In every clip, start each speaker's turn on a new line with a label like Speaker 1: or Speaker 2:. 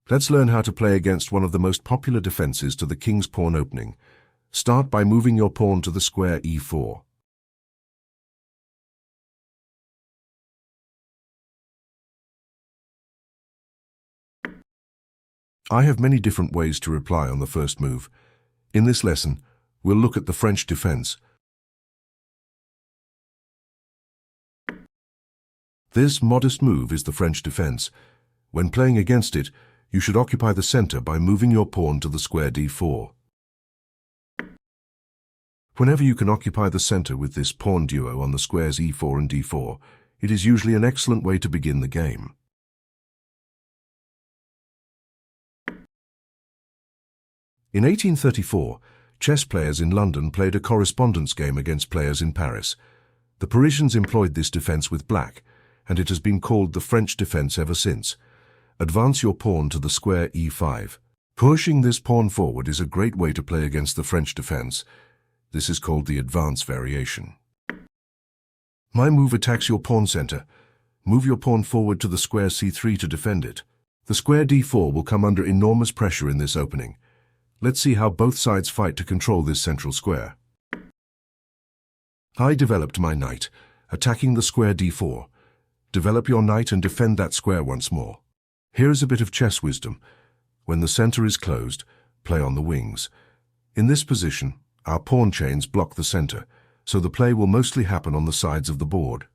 Speaker 1: Let's learn how to play against one of the most popular defenses to the king's pawn opening. Start by moving your pawn to the square e4. I have many different ways to reply on the first move. In this lesson, we'll look at the French defense. This modest move is the French defense. When playing against it, you should occupy the center by moving your pawn to the square d4. Whenever you can occupy the center with this pawn duo on the squares e4 and d4, it is usually an excellent way to begin the game. In 1834, chess players in London played a correspondence game against players in Paris. The Parisians employed this defense with black, and it has been called the French defense ever since. Advance your pawn to the square e5. Pushing this pawn forward is a great way to play against the French defense. This is called the advance variation. My move attacks your pawn center. Move your pawn forward to the square c3 to defend it. The square d4 will come under enormous pressure in this opening. Let's see how both sides fight to control this central square. I developed my knight, attacking the square d4. Develop your knight and defend that square once more. Here is a bit of chess wisdom. When the center is closed, play on the wings. In this position, our pawn chains block the center, so the play will mostly happen on the sides of the board.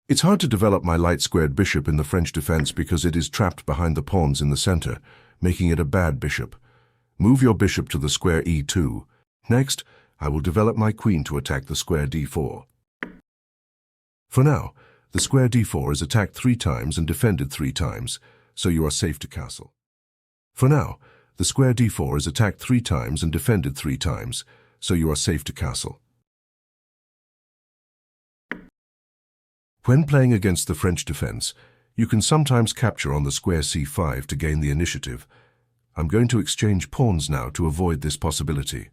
Speaker 1: It's hard to develop my light-squared bishop in the French defense because it is trapped behind the pawns in the center, making it a bad bishop. Move your bishop to the square e2. Next, I will develop my queen to attack the square d4. For now, the square d4 is attacked 3 times and defended 3 times, so you are safe to castle. For now, the square d4 is attacked 3 times and defended 3 times, so you are safe to castle. When playing against the French defense, you can sometimes capture on the square c5 to gain the initiative. I'm going to exchange pawns now to avoid this possibility.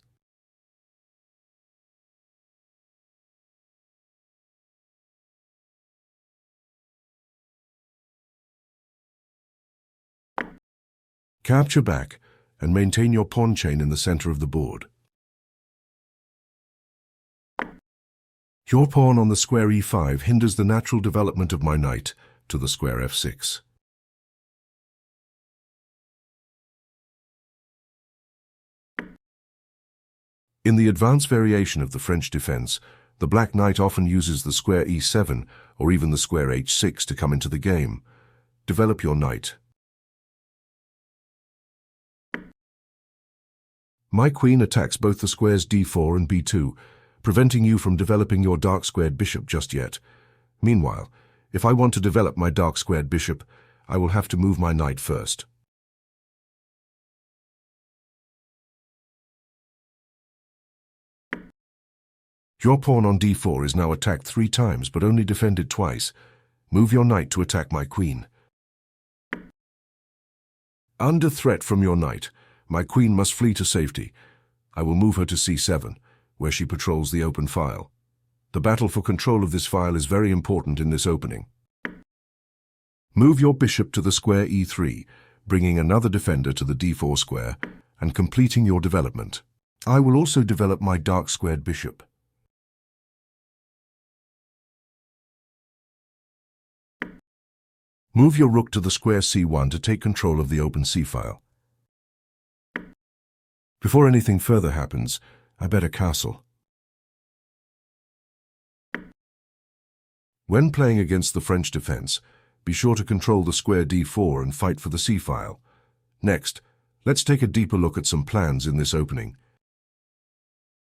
Speaker 1: Capture back and maintain your pawn chain in the center of the board. Your pawn on the square e5 hinders the natural development of my knight to the square f6. In the advance variation of the French defense, the black knight often uses the square e7 or even the square h6 to come into the game. Develop your knight. My queen attacks both the squares d4 and b2, preventing you from developing your dark-squared bishop just yet. Meanwhile, if I want to develop my dark-squared bishop, I will have to move my knight first. Your pawn on d4 is now attacked 3 times but only defended twice. Move your knight to attack my queen. Under threat from your knight, my queen must flee to safety. I will move her to c7, where she patrols the open file. The battle for control of this file is very important in this opening. Move your bishop to the square e3, bringing another defender to the d4 square and completing your development. I will also develop my dark-squared bishop. Move your rook to the square c1 to take control of the open c-file. Before anything further happens, I better castle. When playing against the French defense, be sure to control the square d4 and fight for the c-file. Next, let's take a deeper look at some plans in this opening.